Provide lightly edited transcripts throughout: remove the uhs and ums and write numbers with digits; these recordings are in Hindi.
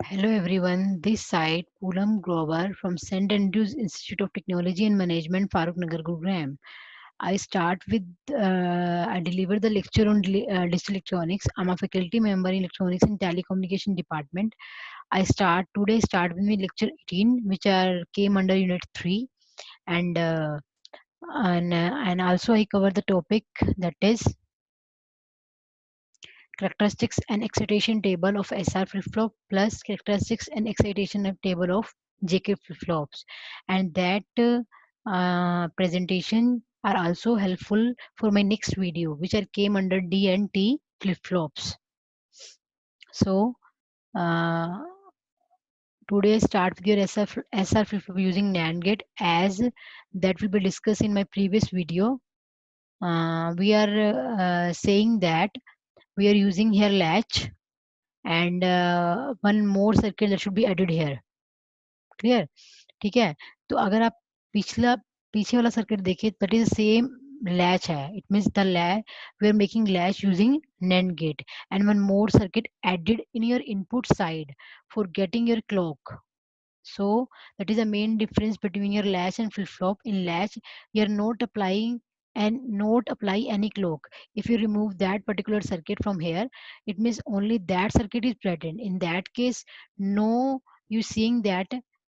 Hello everyone, this side Poolam Grover from St. Andrews Institute of Technology and Management, Farooq Nagar, Gurugram. I deliver the lecture on digital electronics. I'm a faculty member in electronics and telecommunication department. Start with my lecture 18, which came under unit 3, and and also I cover the topic that is characteristics and excitation table of SR flip-flop plus characteristics and excitation table of JK flip-flops, and that presentation are also helpful for my next video which are came under D and T flip-flops. So uh, today start with your SR flip-flop using NAND gate, as that will be discussed in my previous video. We are saying that we are using here latch and one more circuit that should be added here. Clear? ठीक है, तो अगर आप पिछला पीछे वाला सर्किट देखिए, that is same latch है. It means the latch, we are making latch using NAND gate, and one more circuit added in your input side for getting your clock. So that is the main difference between your latch and flip flop. In latch, you are not applying and not apply any clock. If you remove that particular circuit from here, it means only that circuit is present. In that case, no, you seeing that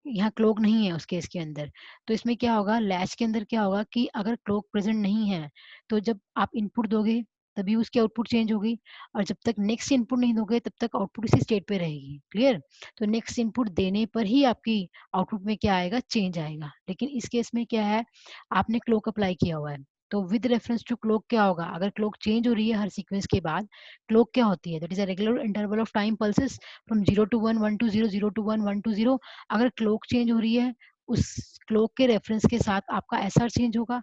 यहाँ क्लॉक नहीं है उस केस के अंदर. तो इसमें क्या होगा, लैच के अंदर क्या होगा कि अगर क्लॉक प्रेजेंट नहीं है तो जब आप इनपुट दोगे तभी उसकी आउटपुट चेंज होगी, और जब तक नेक्स्ट इनपुट नहीं दोगे तब तक आउटपुट इसी स्टेट पे रहेगी. क्लियर? तो नेक्स्ट इनपुट देने पर ही आपकी आउटपुट में क्या आएगा, चेंज आएगा. लेकिन इस केस में क्या है, आपने क्लॉक अप्लाई किया हुआ है, तो विद रेफरेंस टू क्लॉक क्या होगा, अगर क्लॉक चेंज हो रही है हर सीक्वेंस के बाद, क्लॉक क्या होती है, that is a regular interval of time pulses from 0 to 1, 1 to 0, 0 to 1, 1 to 0. अगर क्लॉक चेंज हो रही है, उस क्लॉक के रेफरेंस के साथ आपका एसआर चेंज होगा.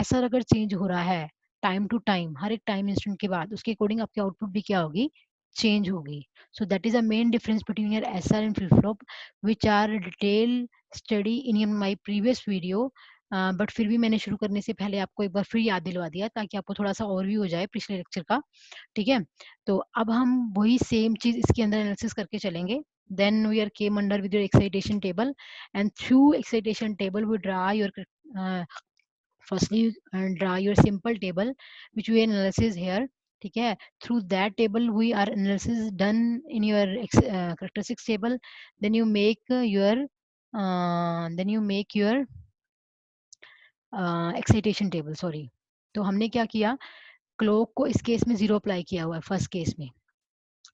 एसआर अगर चेंज हो रहा है टाइम टू टाइम, हर एक टाइम इंस्टेंट के बाद, उसके अकॉर्डिंग आपकी आउटपुट भी क्या होगी, चेंज होगी. So that is the main difference between your SR and flip-flop, which are detail study in my previous video. But फिर भी मैंने शुरू करने से पहले आपको एक बार फिर याद दिलवा दिया ताकि आपको थोड़ा सा और भी हो जाए पिछले लेक्चर का. ठीक है, तो अब हम वही सेम चीज इसके अंदर एनालिसिस करके चलेंगे. Then we are came under with your excitation table, and through excitation table we draw your firstly draw your simple table which we analysis here. ठीक है, through that table we are analysis done in your characteristics table. Then you make your excitation table. Sorry, तो हमने क्या किया, क्लॉक को इस केस में जीरो अप्लाई किया हुआ है. फर्स्ट केस में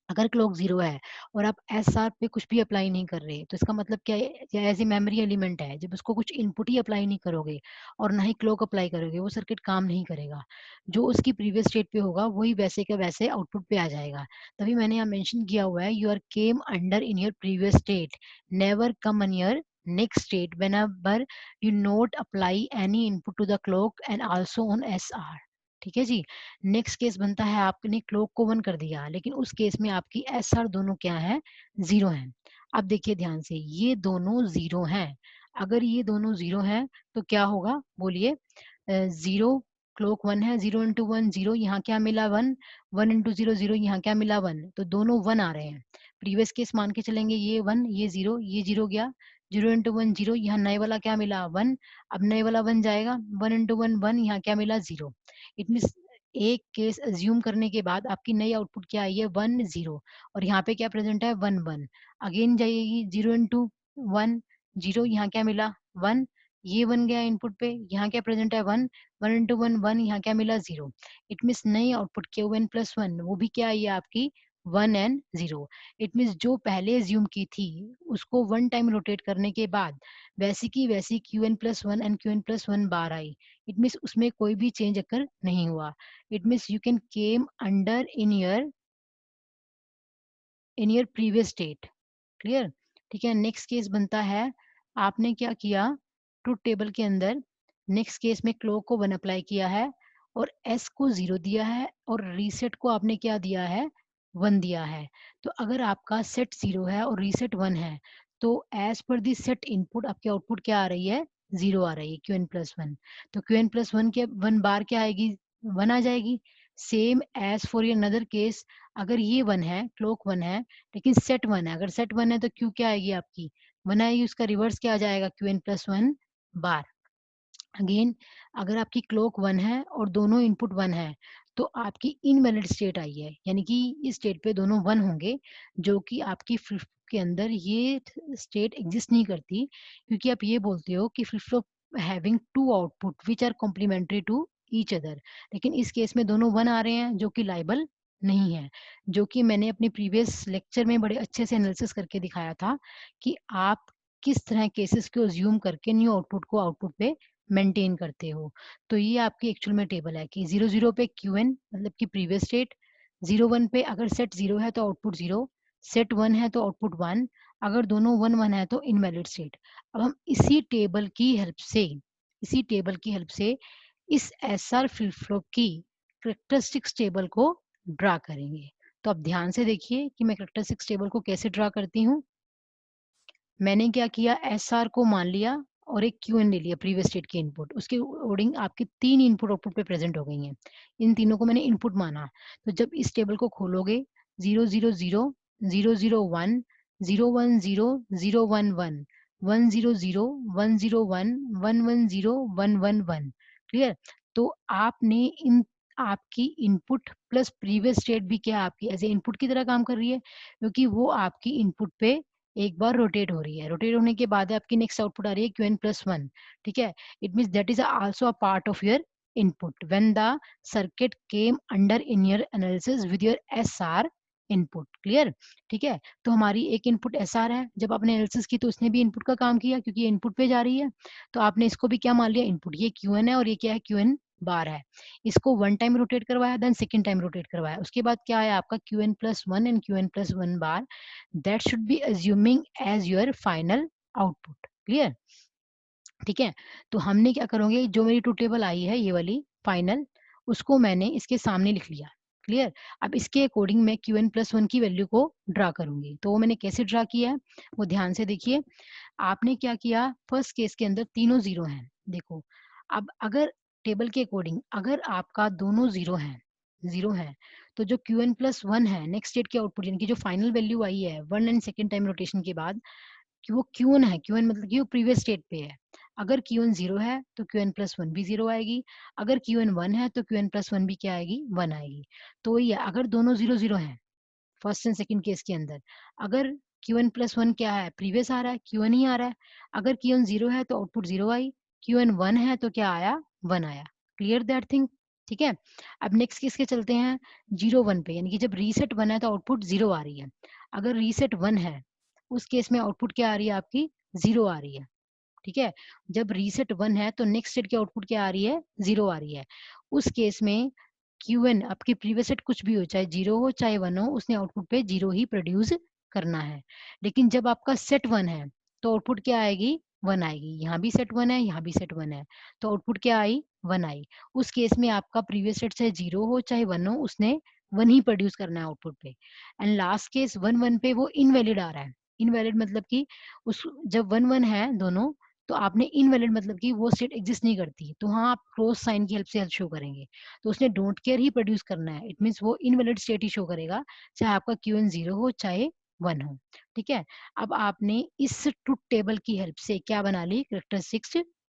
अगर क्लॉक जीरो है और आप एस आर पे कुछ भी अप्लाई नहीं कर रहे, तो इसका मतलब क्या है, एज ए मेमोरी एलिमेंट है, जब उसको कुछ इनपुट ही अप्लाई नहीं करोगे और ना ही क्लॉक अप्लाई करोगे, वो सर्किट काम नहीं करेगा. जो उसकी प्रीवियस स्टेट पे होगा वही वैसे का वैसे आउटपुट पे आ जाएगा. तभी मैंने यहाँ मेंशन किया हुआ है, you are came under in your previous state, never come in your next state whenever you not apply any input to the clock and also on SR. ठीक है जी. नेक्स्ट केस बनता है, आपने क्लॉक को 1 कर दिया लेकिन उस केस में आपकी एसआर दोनों क्या है, जीरो है. अब देखिए ध्यान से, ये दोनों जीरो हैं. अगर ये दोनों जीरो हैं तो क्या होगा, बोलिए. जीरो, क्लॉक 1 है, 0 इंटू 1 जीरो, यहाँ क्या मिला 1, 1 इंटू 0 जीरो, यहाँ क्या मिला 1, तो दोनों 1 आ रहे हैं. प्रीवियस केस मान के चलेंगे, ये 1 ये 0, ये 0 गया, 0 इंटू 1 जीरो, यहाँ नए वाला क्या मिला 1, अब नए वाला 1 जाएगा, 1 इंटू 1 1, यहाँ क्या मिला 0. इट मीन्स एक केस अज्यूम करने के बाद आपकी नई आउटपुट क्या आई है, 1 0, और यहाँ पे क्या प्रेजेंट है 1 1. अगेन जाइएगी, 0 इंटू 1 जीरो, यहाँ क्या मिला 1, ये 1 गया इनपुट पे, यहाँ क्या प्रेजेंट है 1, 1 इंटू 1 1, यहाँ क्या मिला 0. इट मीन्स नई आउटपुट क्यू एन प्लस 1, वो भी क्या आई है आपकी 1 एंड 0. इट मीन्स जो पहले एज्यूम की थी उसको 1 टाइम रोटेट करने के बाद वैसी की वैसी Q n plus 1 and Q n plus 1 bar आई. इट मीन्स उसमें कोई भी चेंज अकर नहीं हुआ. It means you can came under in your previous state. Clear? ठीक है, नेक्स्ट केस बनता है, आपने क्या किया, ट्रुथ टेबल के अंदर नेक्स्ट केस में क्लॉक को 1 अप्लाई किया है और एस को 0 दिया है और रीसेट को आपने क्या दिया है, 1 दिया है. तो अगर आपका सेट 0 है और रीसेट 1 है, तो एज पर दी सेट इनपुट आपकी आउटपुट क्या आ रही है, 0 आ रही है, क्यू एन प्लस 1. तो क्यू एन प्लस 1 के 1 बार क्या आएगी, 1 आ जाएगी. सेम एज फॉर ये अनदर केस, अगर ये 1 है, क्लॉक 1 है, लेकिन सेट 1 है, अगर सेट 1 है तो क्यू क्या आएगी आपकी 1 आएगी, उसका रिवर्स क्या आ जाएगा क्यू एन प्लस 1 बार। अगेन अगर आपकी क्लॉक 1 है और दोनों इनपुट 1 है तो आपकी इनवैलिड स्टेट आई है, यानी कि इस स्टेट पे दोनों 1 होंगे, जो कि आपकी फ्लिप फ्लॉप के अंदर ये स्टेट एग्जिस्ट नहीं करती, क्योंकि आप ये बोलते हो कि flip flop having two output which are complementary to each other, लेकिन इस केस में दोनों 1 आ रहे हैं जो कि लाइबल नहीं है, जो कि मैंने अपने प्रीवियस लेक्चर में बड़े अच्छे से एनालिसिस करके दिखाया था कि आप किस तरह केसेस को ज्यूम करके न्यू आउटपुट को आउटपुट पे मेंटेन करते हो। तो ये आपकी एक्चुअल में टेबल है कि 0 0 पे क्यू एन मतलब कि प्रीवियस स्टेट, 0 1 पे अगर सेट 0 है तो आउटपुट 0, सेट 1 है तो आउटपुट 1, अगर दोनों 1 1 है तो इनवैलिड स्टेट। अब हम इसी टेबल की हेल्प से इस एस आर फ्लिप फ्लॉप की करेक्टरिस्टिक्स टेबल को ड्रा करेंगे। तो आप ध्यान से देखिए कि मैं करेक्टरिस्टिक्स टेबल को कैसे ड्रा करती हूँ। मैंने क्या किया, एस आर को मान लिया और एक क्यू एन ले लिया प्रीवियस स्टेट के इनपुट, उसके अकॉर्डिंग आपके 3 इनपुट आउटपुट पे प्रेजेंट हो गई हैं, इन तीनों को मैंने इनपुट माना। तो जब इस टेबल को खोलोगे 0 0 0 0 0 1 0 1 0 0 1 1 1 0 0 1 0 1 1 1 0 1 1 1, क्लियर। तो आपने इन आपकी इनपुट प्लस प्रीवियस स्टेट भी क्या आपकी एज ए इनपुट की तरह काम कर रही है, क्योंकि वो आपकी इनपुट पे एक बार रोटेट हो रही है, रोटेट होने के बाद आपकी नेक्स्ट आउटपुट आ रही है क्यू एन प्लस 1, ठीक है। It mean that is also a part of your input when the circuit came under in your analysis with your S R input, clear, ठीक है। तो हमारी एक इनपुट एस आर है, जब आपने एनालिसिस की तो उसने भी इनपुट का काम किया क्योंकि ये इनपुट पे जा रही है, तो आपने इसको भी क्या मान लिया इनपुट, ये क्यू एन है और ये क्या है क्यू एन बार है। इसको 1 टाइम रोटेट करवाया, देन सेकंड टाइम रोटेट करवाया, उसके बाद क्या है आपका Q n plus 1 and Q n plus 1 bar, that should be assuming as your final output, clear, ठीक है। तो हमने क्या करोगे, जो मेरी ट्रू टेबल आई है ये वाली फाइनल, उसको मैंने इसके सामने लिख लिया, क्लियर। अब इसके अकॉर्डिंग मैं क्यू एन प्लस 1 की वैल्यू को ड्रा करूंगी, तो वो मैंने कैसे ड्रा किया है वो ध्यान से देखिए। आपने क्या किया, फर्स्ट केस के अंदर तीनों 0 हैं, देखो। अब अगर टेबल के अकॉर्डिंग अगर आपका दोनों 0 है तो जो क्यू एन प्लस 1 है नेक्स्ट स्टेट के आउटपुट, यानी कि जो फाइनल वैल्यू आई है 1 एंड सेकेंड टाइम रोटेशन के बाद, कि वो क्यू एन है, क्यू एन मतलब कि वो प्रीवियस स्टेट पे है। अगर क्यू एन 0 है तो क्यू एन प्लस 1 भी 0 आएगी, अगर क्यू एन 1 है तो क्यू एन प्लस 1 भी क्या आएगी 1 आएगी। तो ये अगर दोनों 0 0 है फर्स्ट एंड सेकंड केस के अंदर, अगर क्यू एन प्लस 1 क्या है प्रीवियस आ रहा है, क्यू एन ही आ रहा है, अगर क्यू एन 0 है तो आउटपुट 0 आई, क्यू एन 1 है तो क्या आया 1 आया, क्लियर दैट थिंग, ठीक है। अब नेक्स्ट केस के चलते हैं 0 1 पे, यानी कि जब रीसेट 1 है तो आउटपुट 0 आ रही है, अगर रीसेट 1 है उस केस में आउटपुट क्या आ रही है आपकी 0 आ रही है, ठीक है। जब रीसेट 1 है तो नेक्स्ट स्टेट की आउटपुट क्या आ रही है 0 आ रही है, उस केस में क्यू एन आपकी प्रीवियस सेट कुछ भी हो, चाहे 0 हो चाहे 1 हो, उसने आउटपुट पे 0 ही प्रोड्यूस करना है। लेकिन जब आपका सेट 1 है तो आउटपुट क्या आएगी 1 आएगी, यहाँ भी सेट 1 है यहाँ भी सेट 1 है, तो आउटपुट क्या आई 1 आई। उस केस में आपका प्रीवियस सेट चाहे 0 हो चाहे 1 हो, उसने 1 ही प्रोड्यूस करना है आउटपुट पे। एंड लास्ट केस 1 1 पे वो इनवैलिड आ रहा है, इनवैलिड मतलब कि उस जब 1 1 है दोनों, तो आपने इनवैलिड मतलब कि वो स्टेट एग्जिस्ट नहीं करती, तो हाँ आप क्रॉस साइन की हेल्प से शो करेंगे, तो उसने डोंट केयर ही प्रोड्यूस करना है, इट मीन्स वो इनवैलिड स्टेट ही शो करेगा, चाहे आपका क्यू एन 0 हो चाहे 1 हो, ठीक है। अब आपने इस ट्रुथ टेबल की हेल्प से क्या बना ली, कैरेक्टरिस्टिक्स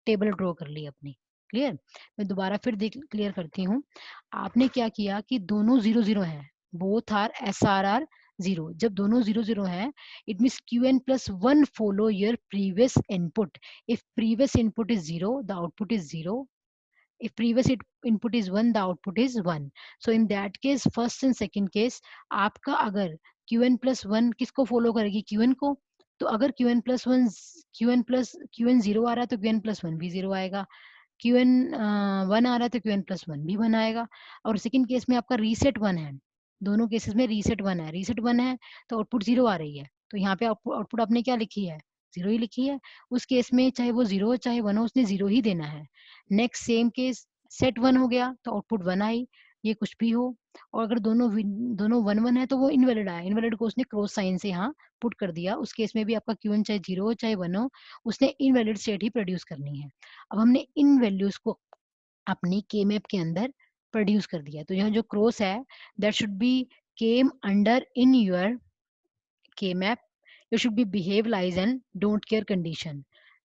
टेबल ड्रॉ कर ली अपनी, क्लियर। मैं दोबारा फिर देख क्लियर करती हूँ। आपने क्या किया कि दोनों 0 0 हैं, बोथ आर एस आर 0, जब दोनों 0 0 हैं it means qn plus 1 follow your previous input, if previous input is 0 the output is 0, if previous input is 1 the output is 1, so in that case first and second case आपका अगर qn plus 1 किसको follow करेगी qn को, तो अगर qn plus 1 qn 0 आ रहा है तो qn plus 1 भी 0 आएगा, क्यू एन 1 आ रहा है तो क्यू एन प्लस 1 भी 1 आएगा। और सेकंड केस में आपका रीसेट 1 है, दोनों केसेस में रीसेट 1 है, रीसेट 1 है तो आउटपुट 0 आ रही है, तो यहाँ पे आउटपुट आपने क्या लिखी है 0 ही लिखी है, उस केस में चाहे वो 0 हो चाहे 1 हो उसने 0 ही देना है। नेक्स्ट सेम केस सेट 1 हो गया तो आउटपुट 1 आई, ये कुछ भी हो, और अगर दोनों 1 1 है तो वो इनवैलिड आया, इनवैलिड को उसने क्रॉस साइन से यहाँ पुट कर दिया, उस केस में भी आपका क्यू एन चाहे 0 हो चाहे 1 हो, उसने इनवैलिड स्टेट ही प्रोड्यूस करनी है। अब हमने इन वैल्यूज को अपनी के मैप के अंदर प्रोड्यूस कर दिया। तो यहाँ जो क्रॉस है that should be came under in your K-map, you should be behave lies and don't care condition.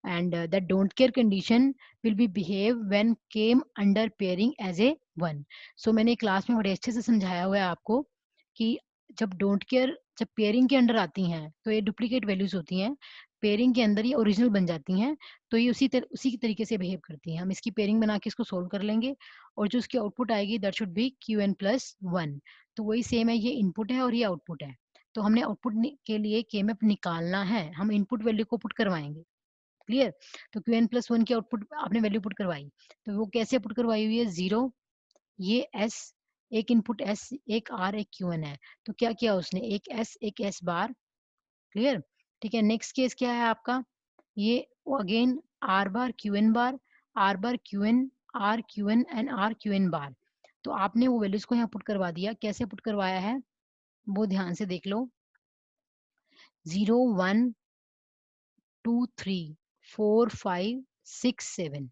And that don't care condition will be behave when came under pairing as a one. So मैंने क्लास में बड़े अच्छे से समझाया हुआ है आपको कि जब डोंट केयर जब पेयरिंग के अंडर आती हैं तो ये डुप्लीकेट वैल्यूज होती हैं, पेयरिंग के अंदर ये ओरिजिनल बन जाती हैं, तो ये उसी तरीके से बिहेव करती हैं। हम इसकी पेयरिंग बना के इसको सोल्व कर लेंगे और जो उसकी आउटपुट आएगी that should be Qn plus one. तो वही सेम है, ये इनपुट है और ये आउटपुट है। तो हमने आउटपुट के लिए K-map निकालना है, हम इनपुट वैल्यू को पुट करवाएंगे। क्लियर? तो Qn प्लस वन की आउटपुट आपने वैल्यू पुट करवाई, तो वो कैसे पुट करवाई हुई है? 0, ये S, एक इनपुट S, एक R, एक Qn है। तो क्या किया उसने? एक S, एक S बार। क्लियर? ठीक है। नेक्स्ट केस क्या है आपका? ये again R bar Qn bar, R bar Qn, R Qn and R Qn बार। तो आपने वो वैल्यूज को यहाँ पुट करवा दिया। कैसे पुट करवाया है वो ध्यान से देख लो। 0, 1, 2, 3, 4, 5, 6, 7,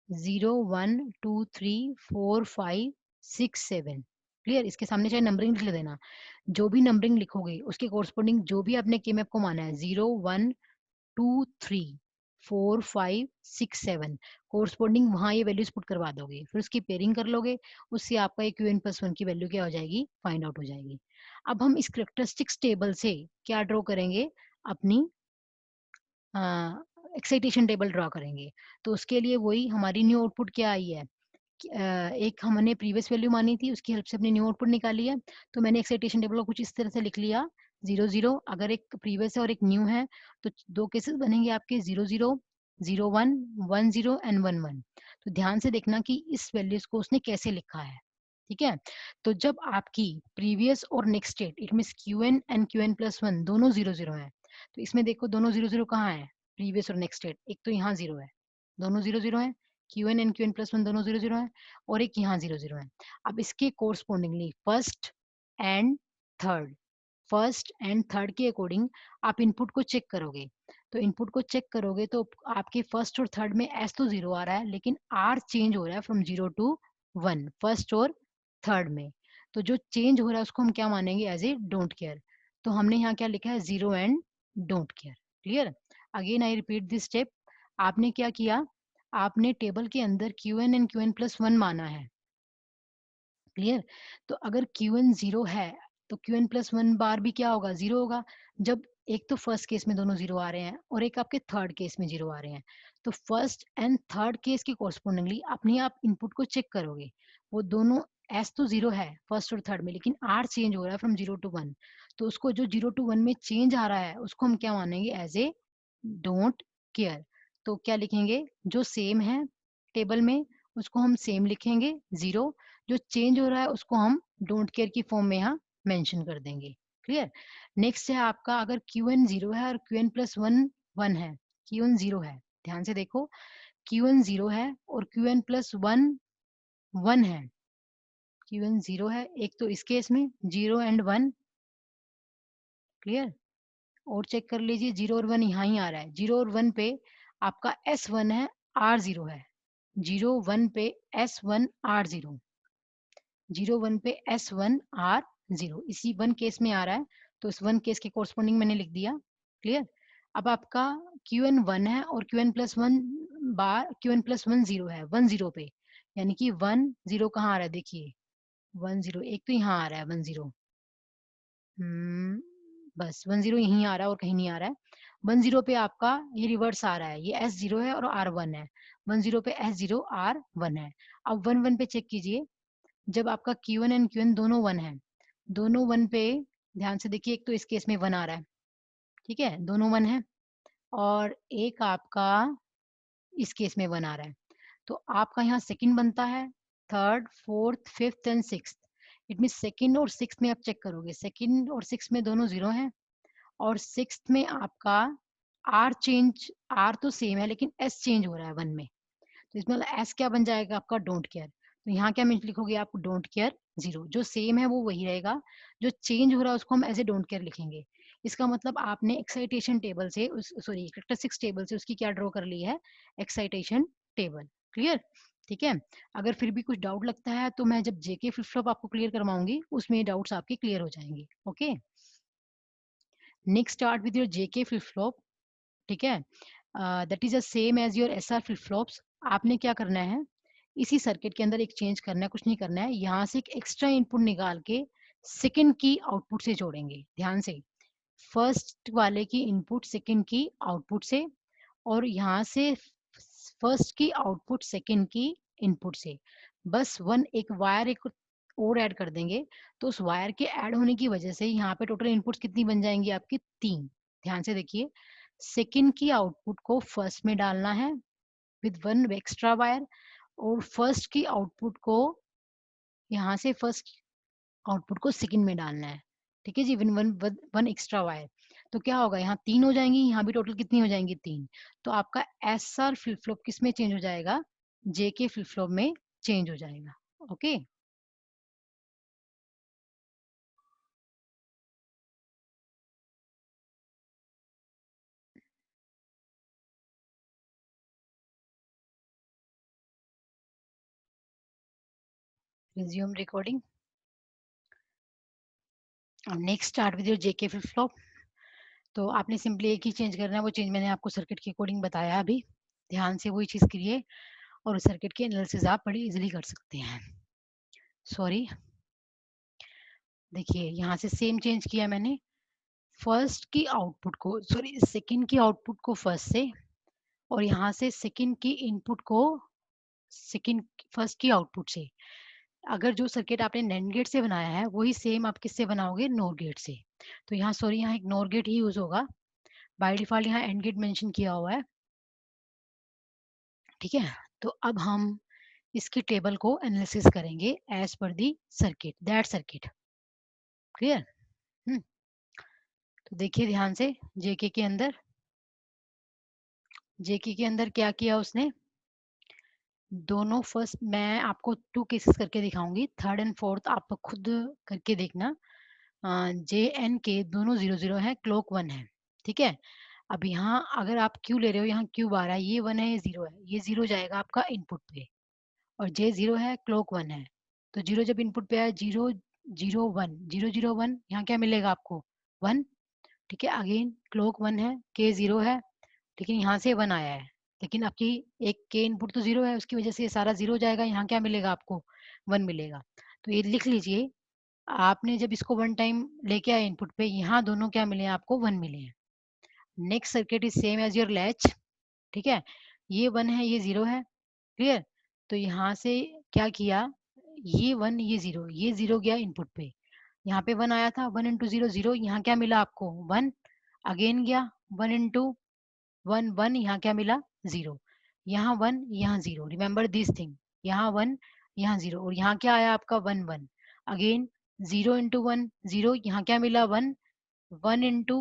0, 1, 2, 3, 4, 5, 6, 7। क्लियर? इसके सामने चाहे नंबरिंग लिख देना, जो भी नंबरिंग लिखोगे उसके कोरस्पोंडिंग जो भी आपने K-map को माना है 0, 1, 2, 3, 4, 5, 6, 7 कोरस्पोंडिंग वहां ये वैल्यूज पुट करवा दोगे, फिर उसकी पेयरिंग कर लोगे, उससे आपका एक Qn प्लस वन की वैल्यू क्या हो जाएगी? फाइंड आउट हो जाएगी। अब हम इस करेक्टरिस्टिक्स टेबल से क्या ड्रॉ करेंगे? अपनी एक्साइटेशन टेबल ड्रॉ करेंगे। तो उसके लिए वही हमारी न्यू आउटपुट क्या आई है, एक हमने प्रीवियस वैल्यू मानी थी, उसकी हेल्प से अपनी न्यू आउटपुट निकाली है। तो मैंने एक्साइटेशन टेबल को कुछ इस तरह से लिख लिया, 0 0, अगर एक प्रीवियस है और एक न्यू है तो दो केसेस बनेंगे आपके, 0 0, 0 1, 1 0 एंड 1 1। तो ध्यान से देखना कि इस वैल्यूज को उसने कैसे लिखा है। ठीक है? तो जब आपकी प्रीवियस और next state it mean Qn and Qn plus one दोनों 0 0 है, तो इसमें देखो दोनों 0 0 कहाँ है? प्रीवियस और नेक्स्ट स्टेट। एक तो यहाँ 0 है, दोनों 0 0 है, Qn and Qn plus one दोनों 0 0 है, और एक यहाँ 0 0 है। अब इसके कोरस्पोंडिंगली फर्स्ट एंड थर्ड के अकॉर्डिंग आप इनपुट को चेक करोगे। तो इनपुट को चेक करोगे तो आपके फर्स्ट और थर्ड में S तो 0 आ रहा है, लेकिन R चेंज हो रहा है फ्रॉम 0 टू 1 फर्स्ट और थर्ड में। तो जो चेंज हो रहा है उसको हम क्या मानेंगे? As a don't care. तो हमने यहाँ क्या लिखा है? 0 and don't care. Clear? Again I repeat this step. आपने क्या किया? आपने टेबल के अंदर Qn and Qn plus one माना है। क्लियर? तो अगर Qn 0 है तो Qn प्लस वन बार भी क्या होगा? 0 होगा। जब एक तो फर्स्ट केस में दोनों 0 आ रहे हैं और एक आपके थर्ड केस में 0 आ रहे हैं, तो फर्स्ट एंड थर्ड केस के कोरस्पोंडिंगली अपने आप इनपुट को चेक करोगे। वो दोनों S तो 0 है फर्स्ट और थर्ड में, लेकिन R चेंज हो रहा है फ्रॉम 0 टू 1। तो उसको जो 0 टू 1 में चेंज आ रहा है उसको हम क्या मानेंगे? As a don't care. तो क्या लिखेंगे? जो सेम है टेबल में उसको हम सेम लिखेंगे 0, जो चेंज हो रहा है उसको हम डोंट केयर की फॉर्म में यहाँ मेंशन कर देंगे। क्लियर? नेक्स्ट है आपका, अगर Qn 0 है और Qn प्लस वन 1 है, Qn 0 है, ध्यान से देखो, Qn 0 है और Qn प्लस वन 1 है। Qn 0 है एक तो इस केस में 0 एंड 1। क्लियर? और चेक कर लीजिए 0 और 1 यहाँ ही आ रहा है। 0 और 1 पे आपका S1 है, R0 है। 0 1 पे S1 R0, 0 1 पे S1 R0, इसी वन केस में आ रहा है, तो इस वन केस के कोरस्पोंडिंग मैंने लिख दिया। क्लियर? अब आपका Qn 1 है और Qn plus one bar Qn plus one 0 है, 1 0 पे, यानी कि 1 0 कहाँ आ रहा है? देखिए 1 0 एक तो यहाँ आ रहा है 1 0, बस 1 0 यहीं आ रहा है और कहीं नहीं आ रहा है। 1 0 पे आपका ये रिवर्स आ रहा है, ये S0 है और R1 है। 1 0 पे S0 R1 है। अब 1 1 पे चेक कीजिए, जब आपका Q1 एंड Qn दोनों 1 है, दोनों 1 पे ध्यान से देखिए, एक तो इस केस में 1 आ रहा है, ठीक है, दोनों 1 है, और एक आपका इस केस में 1 आ रहा है। तो आपका यहाँ सेकंड बनता है, third, fourth, fifth and sixth. It mean second और सिक्स्थ में आप चेक करोगे, सेकंड और सिक्स्थ में दोनों 0 हैं, और सिक्स्थ में आपका आर तो सेम है लेकिन एस चेंज हो रहा है 1 में। तो इसमें एस क्या बन जाएगा? आपका डोंट केयर। तो यहाँ क्या लिखोगे आप? Don't care 0। जो सेम है वो वही रहेगा, जो चेंज हो रहा है उसको हम एज ए डोंट केयर लिखेंगे। इसका मतलब आपने एक्साइटेशन टेबल से कैरेक्टरिस्टिक्स टेबल से उसकी क्या ड्रॉ कर ली है? Excitation table. क्लियर? ठीक है, अगर फिर भी कुछ डाउट लगता है तो मैं जब जेके फ्लिप फ्लॉप आपको क्लियर करवाऊंगी उसमें डाउट्स आपके क्लियर हो जाएंगे। Okay, next start with your JK flip flop. ठीक है, that is the same as your SR flip flops. आपने क्या करना है, इसी सर्किट के अंदर एक चेंज करना है, कुछ नहीं करना है, यहाँ से एक एक्स्ट्रा इनपुट निकाल के सेकंड की आउटपुट से जोड़ेंगे। ध्यान से, फर्स्ट वाले की इनपुट सेकंड की आउटपुट से, और यहाँ से फर्स्ट की आउटपुट सेकंड की इनपुट से, बस एक वायर एक और ऐड कर देंगे। तो उस वायर के ऐड होने की वजह से यहाँ पे टोटल इनपुट्स कितनी बन जाएंगी आपकी, 3। ध्यान से देखिए, सेकंड की आउटपुट को फर्स्ट में डालना है विद 1 एक्स्ट्रा वायर, और फर्स्ट की आउटपुट को यहाँ से फर्स्ट आउटपुट को सेकंड में डालना है। ठीक है जी, win one one extra wire. तो क्या होगा, यहाँ 3 हो जाएंगी, यहाँ भी टोटल कितनी हो जाएंगी, 3। तो आपका एसआर फ्लिप फ्लॉप किस में चेंज हो जाएगा, जेके फ्लिप फ्लॉप में चेंज हो जाएगा। Okay, resume recording. Next start with your JK flip flop. तो आपने सिंपली एक ही चेंज करना है, वो चेंज मैंने आपको सर्किट की अकॉर्डिंग बताया अभी। ध्यान से वही चीज करिए और सर्किट के एनालिसिस आप बड़ी इजीली कर सकते हैं। सॉरी, देखिए यहाँ से सेम चेंज किया मैंने, फर्स्ट की आउटपुट को, सॉरी सेकंड की आउटपुट को फर्स्ट से, और यहाँ से सेकंड की इनपुट को सेकंड फर्स्ट की आउटपुट से। अगर जो सर्किट आपने नैंड गेट से बनाया है वही सेम आप किससे बनाओगे, नोर गेट से। तो यहाँ सॉरी, यहाँ एक नोर गेट ही यूज होगा, बाय डिफॉल्ट यहाँ एंड गेट मेंशन किया हुआ है। ठीक है, तो अब हम इसकी टेबल को एनालिसिस करेंगे as per the circuit, that circuit. Clear? तो देखिए ध्यान से, जेके के अंदर, जेके के अंदर क्या किया उसने, दोनों फर्स्ट, मैं आपको 2 केसेस करके दिखाऊंगी, थर्ड एंड फोर्थ आप खुद करके देखना। जे एन के दोनों 0 0 है, क्लॉक 1 है। ठीक है, अब यहाँ अगर आप क्यू ले रहे हो, यहाँ क्यू आ रहा है, ये 1 है, ये 0 है, ये 0 जाएगा आपका इनपुट पे, और जे 0 है, क्लॉक 1 है। तो 0 जब इनपुट पे आया, 0 0 1 0 0 1, यहाँ क्या मिलेगा आपको, 1। ठीक है, अगेन क्लॉक 1 है, के 0 है, लेकिन यहाँ से 1 आया है, लेकिन आपकी एक के इनपुट तो 0 है, उसकी वजह से ये सारा 0 जाएगा, यहाँ क्या मिलेगा आपको, 1 मिलेगा। तो ये लिख लीजिए, आपने जब इसको 1 टाइम लेके आए इनपुट पे, यहाँ दोनों क्या मिले हैं आपको, 1 मिले हैं। Next circuit is same as your latch. ठीक है, ये 1 है, ये 0 है। क्लियर? तो यहाँ से क्या किया, ये 1 ये 0, ये 0 गया इनपुट पे, यहाँ पे 1 आया था, 1 इंटू 0 0, यहाँ क्या मिला आपको, 1। अगेन गया 1 इंटू 1 1, यहाँ क्या मिला, 0। यहाँ 1 यहाँ 0, रिमेंबर दिस थिंग, यहाँ 1 यहाँ 0, और यहाँ क्या आया आपका, 1 1। अगेन 0 इंटू 1 0, यहाँ क्या मिला, 1। 1 इंटू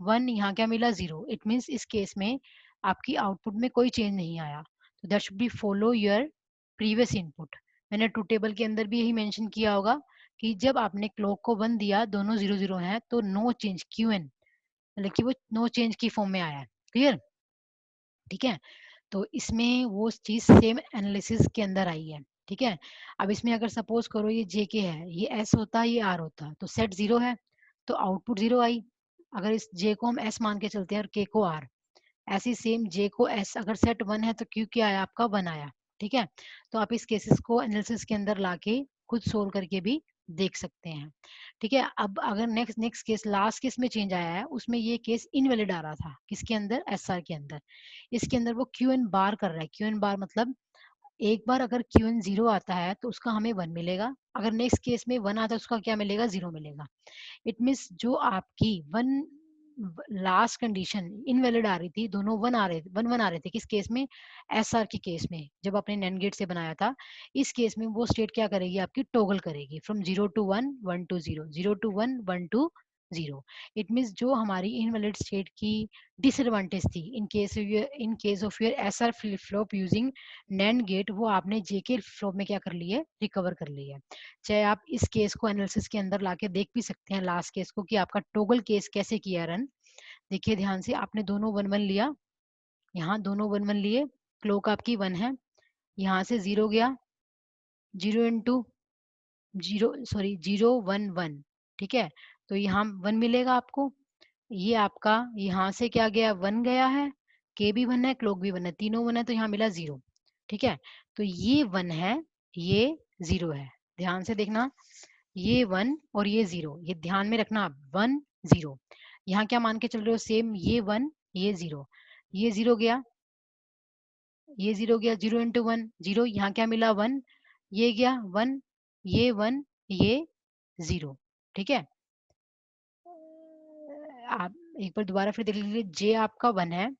1, यहाँ क्या मिला, 0। इट मीन्स इस केस में आपकी आउटपुट में कोई चेंज नहीं आया। तो that should be follow your previous input. मैंने ट्रू टेबल के अंदर भी यही मेंशन किया होगा कि जब आपने क्लॉक को 1 दिया, दोनों 0 0 हैं, तो नो चेंज, क्यू एन, मतलब कि वो नो चेंज की फॉर्म में आया है। क्लियर? ठीक है, तो इसमें वो चीज सेम एनालिसिस के अंदर आई है। ठीक है, अब इसमें अगर सपोज करो ये जे के है, ये एस होता, ये आर होता, तो सेट 0 है तो आउटपुट 0 आई। अगर इस जे को हम एस मान के चलते हैं और के को आर, ऐसी सेम जे को एस, अगर सेट 1 है तो क्यू क्या आया आपका, 1 आया। ठीक है, तो आप इस केसेस को एनालिसिस के अंदर लाके खुद सोल्व करके भी देख सकते हैं। ठीक है, अब अगर next next case, last case में चेंज आया है, उसमें ये केस इनवैलिड आ रहा था, किसके अंदर, एस आर के अंदर। इसके अंदर वो क्यू एन बार कर रहा है, क्यू एन बार मतलब एक बार अगर क्यू एन 0 आता है तो उसका हमें 1 मिलेगा, अगर नेक्स्ट केस में 1 आता है उसका क्या मिलेगा, 0 मिलेगा। इट मीन्स जो आपकी वन लास्ट कंडीशन इनवैलिड आ रही थी, दोनों 1 आ रहे थे, 1 1 आ रहे थे, किस केस में, एस आर के केस में, जब आपने नैंड गेट से बनाया था। इस केस में वो स्टेट क्या करेगी आपकी, टॉगल करेगी from 0 to 1 1 to 0, 0 to 1 1 to 0। It means जो हमारी इनवैलिड स्टेट की डिसएडवांटेज थी in case of your S R flip flop using NAND gate, वो आपने जेके फ्लॉप में क्या कर ली है, रिकवर कर ली है। चाहे आप इस केस को एनालिसिस के अंदर लाके देख भी सकते हैं, लास्ट केस को, कि आपका टॉगल केस कैसे किया रन। देखिए ध्यान से, आपने दोनों 1 1 लिया, यहाँ दोनों 1 1 लिए, क्लॉक आपकी 1 है, यहाँ से 0 गया, 0 इंटू 0 1 1, ठीक है। तो यहाँ 1 मिलेगा आपको। ये आपका यहाँ से क्या गया, 1 गया है, के भी 1 है, क्लोक भी 1 है, तीनों 1 है, तो यहाँ मिला 0, ठीक है। तो ये 1 है, ये 0 है, ध्यान से देखना, ये 1 और ये 0, ये ध्यान में रखना आप, 1 0। यहाँ क्या मान के चल रहे हो, सेम, ये 1 ये 0, ये 0 गया, ये 0 गया, 0 इंटू 1 0, यहाँ क्या मिला 1, ये गया 1, ये 1 ये 0, ठीक है। आप एक बार दोबारा फिर देख लीजिए, जे आपका 1 है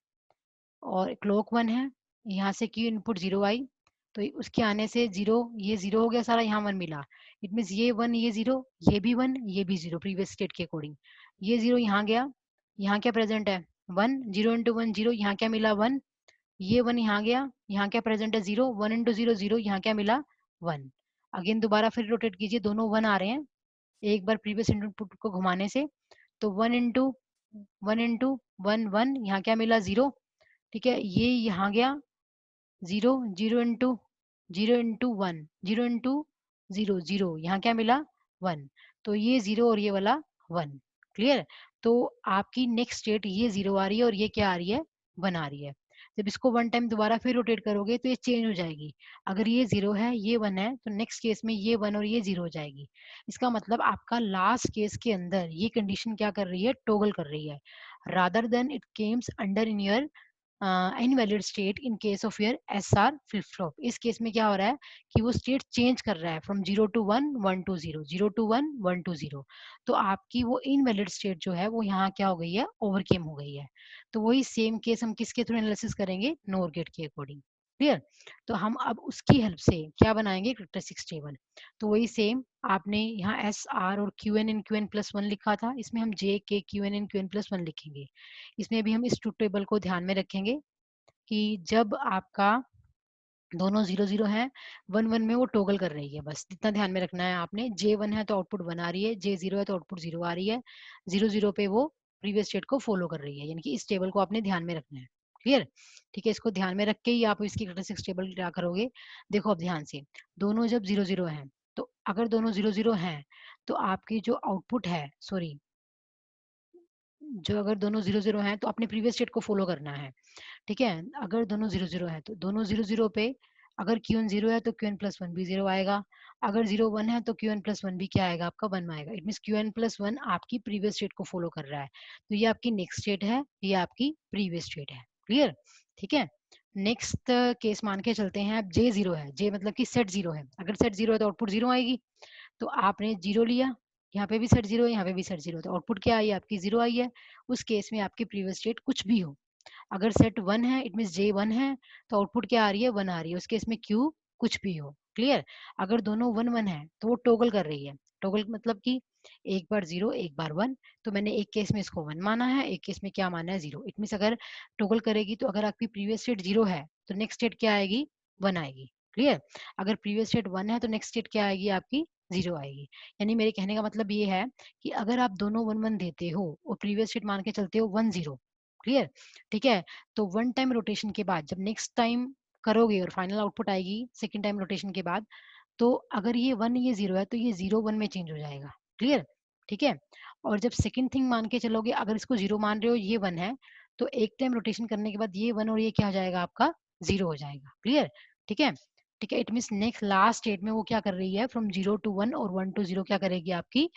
और क्लोक 1 है, यहाँ से क्यू इनपुट 0 आई, तो उसके आने से 0, ये 0 हो गया सारा, यहाँ 1 मिला, इट मीन्स ये 1 ये 0, ये भी 1 ये भी 0, प्रीवियस स्टेट के अकॉर्डिंग। ये 0 यहाँ गया, यहाँ क्या प्रेजेंट है 1, 0 इंटू 1 0, यहाँ क्या मिला 1, ये 1 यहाँ गया, यहाँ क्या प्रेजेंट है 0, 1 इंटू 0 0, यहाँ क्या मिला 1। अगेन दोबारा फिर रोटेट कीजिए, दोनों 1 आ रहे हैं, एक बार प्रीवियस इनपुट को घुमाने से, तो 1 इंटू 1 यहाँ क्या मिला 0, ठीक है। ये यहाँ गया 0, 0 इंटू 1 0 इंटू 0 0, यहाँ क्या मिला 1, तो ये 0 और ये वाला 1, क्लियर। तो आपकी नेक्स्ट स्टेट ये 0 आ रही है और ये क्या आ रही है 1 आ रही है। जब इसको 1 टाइम दोबारा फिर रोटेट करोगे तो ये चेंज हो जाएगी, अगर ये 0 है ये 1 है, तो नेक्स्ट केस में ये 1 और ये 0 हो जाएगी। इसका मतलब आपका लास्ट केस के अंदर ये कंडीशन क्या कर रही है, टॉगल कर रही है, rather than it Kemps under in your invalid state in case of your SR flip flop. इस केस में क्या हो रहा है कि वो स्टेट चेंज कर रहा है from 0 to 1 1 to 0, 0 to 1 1 to 0, तो आपकी वो इनवैलिड स्टेट जो है वो यहाँ क्या हो गई है, ओवरकेम हो गई है। तो वही सेम केस हम किसके थ्रू एनालिसिस करेंगे, नोर गेट के अकॉर्डिंग, क्लियर। तो हम अब उसकी हेल्प से क्या बनाएंगे, कैरेक्टरिस्टिक्स टेबल। तो वही सेम, आपने यहाँ एस आर और क्यू एन इन क्यू एन प्लस 1 लिखा था, इसमें हम जे के क्यू एन इन क्यू एन प्लस 1 लिखेंगे। इसमें भी हम इस ट्रुथ टेबल को ध्यान में रखेंगे कि जब आपका दोनों 0 0 है, 1 1 में वो टॉगल कर रही है, बस इतना ध्यान में रखना है आपने। जे 1 है तो आउटपुट 1 आ रही है, जे 0 है तो आउटपुट 0 आ रही है, 0 0 पे वो प्रीवियस स्टेट को फॉलो कर रही है, यानी कि इस टेबल को आपने ध्यान में रखना है, क्लियर। ठीक है, इसको ध्यान में रख के ही आप इसकी कैरेक्टरिस्टिक्स टेबल क्या करोगे, देखो अब ध्यान से, दोनों जब 0 0 है, तो अगर दोनों 0 0 हैं तो आपकी जो आउटपुट है, सॉरी, जो अगर दोनों 0 0 हैं तो अपने प्रीवियस स्टेट को फॉलो करना है, ठीक है। अगर दोनों 0 0 है तो दोनों 0 0 पे अगर क्यू एन 0 है तो क्यू एन प्लस 1 भी 0 आएगा, अगर 0 1 है तो क्यू एन प्लस 1 भी क्या आएगा, आपका 1 आएगा। It mean Q n plus 1 आपकी प्रीवियस स्टेट को फॉलो कर रहा है, तो ये आपकी नेक्स्ट स्टेट है, ये आपकी प्रीवियस स्टेट है, क्लियर, ठीक है। नेक्स्ट केस मान के चलते हैं, अब जे 0 है, जे मतलब कि सेट 0 है, अगर सेट 0 है तो आउटपुट 0 आएगी, तो आपने 0 लिया, यहाँ पे भी सेट 0 है, यहाँ पे भी सेट 0, तो आउटपुट क्या आई, आपकी 0 आई है। उस केस में आपकी प्रीवियस स्टेट कुछ भी हो, अगर सेट 1 है इट मीन जे 1 है, तो आउटपुट क्या आ रही है, 1 आ रही है, उसके इसमें क्यू कुछ भी हो, क्लियर। अगर दोनों 1 1 है तो वो टॉगल कर रही है, टॉगल मतलब कि एक बार 0 एक बार 1, तो मैंने एक केस में इसको 1 माना है, एक केस में क्या माना है 0, इट मीन अगर टॉगल करेगी तो अगर आपकी प्रीवियस स्टेट 0 है तो नेक्स्ट स्टेट क्या आएगी, 1 आएगी, क्लियर। अगर प्रीवियस स्टेट 1 है तो नेक्स्ट स्टेट क्या आएगी, आपकी 0 आएगी। यानी मेरे कहने का मतलब ये है कि अगर आप दोनों 1 1 देते हो और प्रीवियस स्टेट मान के चलते हो 1 0, क्लियर, ठीक है, तो 1 टाइम रोटेशन के बाद जब नेक्स्ट टाइम करोगे और फाइनल आउटपुट आएगी सेकंड टाइम रोटेशन के बाद, तो अगर ये 1 ये 0 है तो ये 0 1 में चेंज हो जाएगा, क्लियर, ठीक है। और जब सेकंड थिंग मान के चलोगे, अगर इसको 0 मान रहे हो, ये 1 है, तो एक टाइम रोटेशन करने के बाद ये 1 और ये क्या हो जाएगा, आपका 0 हो जाएगा, क्लियर, ठीक है। ठीक है, it mean next last state में वो क्या कर रही है, फ्रॉम 0 टू 1 और 1 टू 0 क्या करेगी, आपकी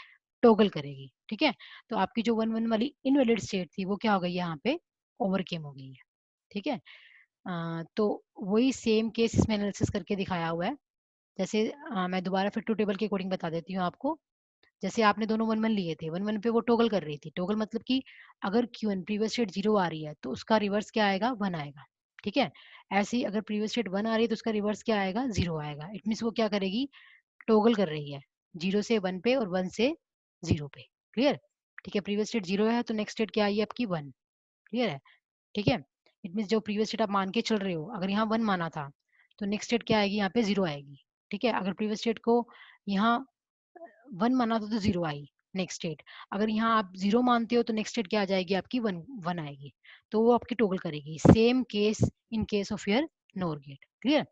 टॉगल करेगी, ठीक है। तो आपकी जो 1 1 वाली इनवैलिड स्टेट थी वो क्या हो गई है, यहाँ पे ओवरकेम हो गई है, ठीक है। तो वही सेम केस इसमें एनालिसिस करके दिखाया हुआ है। जैसे मैं दोबारा फिर टू टेबल के अकॉर्डिंग बता देती हूँ आपको। जैसे आपने दोनों 1 1 लिए थे, 1 1 पे वो टॉगल कर रही थी, टॉगल मतलब कि अगर क्यू एन प्रीवियस स्टेट 0 आ रही है तो उसका रिवर्स क्या आएगा, 1 आएगा, ठीक है। ऐसे ही अगर प्रीवियस स्टेट 1 आ रही है तो उसका रिवर्स क्या आएगा, 0 आएगा। इट मीन वो क्या करेगी, टॉगल कर रही है 0 से 1 पे और 1 से 0 पे, क्लियर, ठीक है। प्रीवियस स्टेट 0 है तो नेक्स्ट स्टेट क्या आई है, आपकी 1, क्लियर है, ठीक है। इट मीन जो प्रीवियस स्टेट आप मान के चल रहे हो, अगर यहाँ 1 माना था तो नेक्स्ट स्टेट क्या आएगी, यहाँ पे 0 आएगी, ठीक है। अगर प्रीवियस स्टेट को यहाँ 1 माना था तो 0 आई नेक्स्ट स्टेट, अगर यहाँ आप 0 मानते हो तो नेक्स्ट स्टेट क्या आ जाएगी, आपकी 1 1 आएगी, तो वो आपकी टॉगल करेगी। Same case in case of your NOR gate, clear.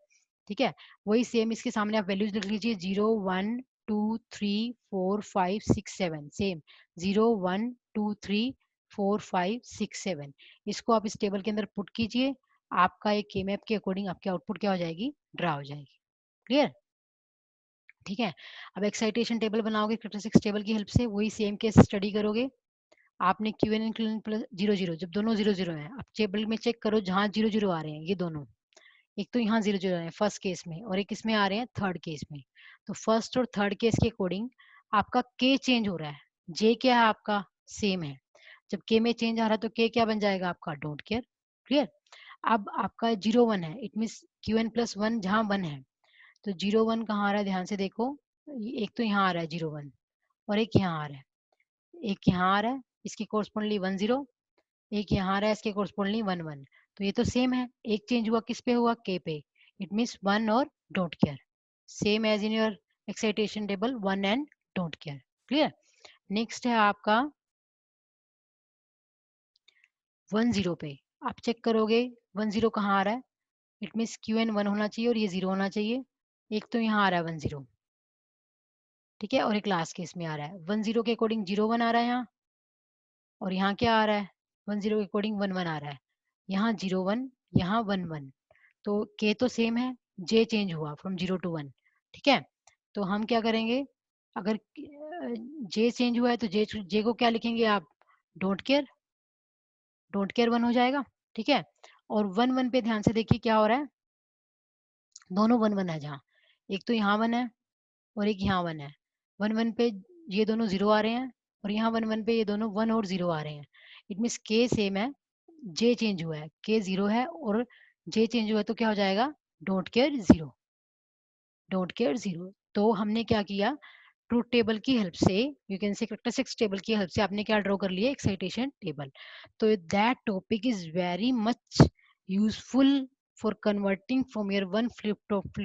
ठीक है, वही सेम इसके सामने आप वैल्यूज लिख लीजिए 0 1 2 3 4 5 6 7 सेम 0 1 2 3 4 5 6 7 इसको आप इस टेबल के अंदर पुट कीजिए, आपका एक के मैप के अकॉर्डिंग आपकी आउटपुट क्या हो जाएगी, ड्रा हो जाएगी। क्लियर? ठीक है, अब एक्साइटेशन टेबल बनाओगे कैरेक्टरिस्टिक्स टेबल की हेल्प से, वही सेम केस स्टडी करोगे। आपने क्यू एन प्लस 0 0 जब दोनों 0 0 है, आप टेबल में चेक करो जहां 0 0 आ रहे हैं ये दोनों, एक तो यहाँ 0 0 है फर्स्ट केस में और एक इसमें आ रहे हैं थर्ड केस में। तो फर्स्ट और थर्ड केस के अकॉर्डिंग आपका के चेंज हो रहा है, जे क्या है आपका सेम है। जब के में चेंज आ रहा है तो के क्या बन जाएगा आपका डोंट केयर। क्लियर? अब आपका 0 1 है, it mean Q n plus 1 जहाँ 1 है, तो 0 1 कहाँ आ रहा है, ध्यान से देखो, एक तो यहाँ आ रहा है 0 1 और एक यहाँ आ रहा है, एक यहाँ आ रहा है इसके कोरस्पोंडली 1 0, एक यहाँ आ रहा है इसके कोरस्पोंडली 1 1। तो ये तो सेम है, एक चेंज हुआ किस पे हुआ, के पे, इट मीन्स 1 और don't care, same as in your excitation table 1 and don't care. Clear? Next है आपका 1 0 पे, आप चेक करोगे 1 0 कहाँ आ रहा है, इट मीन्स क्यू एन 1 होना चाहिए और ये 0 होना चाहिए। एक तो यहाँ आ रहा है 1 0, ठीक है, और एक लास्ट केस में आ रहा है 1 0 के अकॉर्डिंग 0 1 आ रहा है यहाँ, और यहाँ क्या आ रहा है 1 0 के अकॉर्डिंग 1 1 आ रहा है, यहाँ 0 1 यहाँ 1 1। तो के तो सेम है, जे चेंज हुआ फ्रॉम 0 to 1। ठीक है, तो हम क्या करेंगे, अगर जे चेंज हुआ है तो जे को क्या लिखेंगे आप, डोंट केयर, डोंट केयर 1 हो जाएगा। ठीक है, और 1 1 पे ध्यान से देखिए क्या हो रहा है, दोनों 1 1 है, जहाँ एक तो यहाँ 1 है और एक यहाँ 1 है, 1 1 पे ये दोनों 0 आ रहे हैं और यहाँ 1 1 पे ये दोनों 1 और 0 आ रहे हैं। इट मीन्स के सेम है, जे चेंज हुआ है, के 0 है और जे चेंज हुआ है, तो क्या हो जाएगा, डोंट केयर 0, डोंट केयर 0। तो हमने क्या किया, ट्रूथ टेबल की हेल्प से, you can say characteristics table की हेल्प से आपने क्या ड्रॉ कर लिया, एक्साइटेशन टेबल। तो that topic is very much useful for converting from your one flip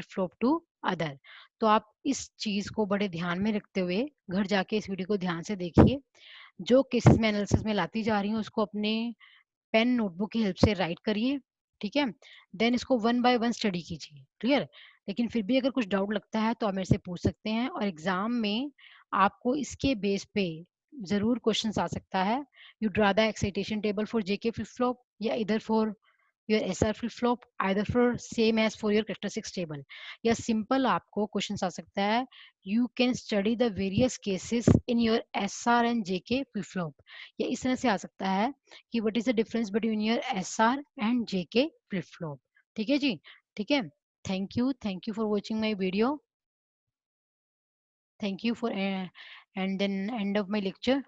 flop to other. तो आप इस चीज को बड़े ध्यान में रखते हुए घर जाके इस वीडियो को ध्यान से देखिए, जो केसेस में एनालिसिस में लाती जा रही हूँ उसको अपने पेन नोटबुक की हेल्प से राइट करिए। ठीक है, देन इसको वन बाय वन स्टडी कीजिए। क्लियर? लेकिन फिर भी अगर कुछ डाउट लगता है तो आप मेरे से पूछ सकते हैं, और एग्जाम में आपको इसके बेस पे जरूर क्वेश्चंस आ सकता है। You draw the excitation table for JK flip flop या इधर for your SR flip flop, either for same as for your characteristics table, या simple आपको क्वेश्चन आ सकता है, you can study the various cases in your SR and JK flip flop, या इस तरह से आ सकता है कि what is the difference between your SR and JK flip flop। ठीक है जी, ठीक है, thank you for watching my video, thank you for and then end of my lecture।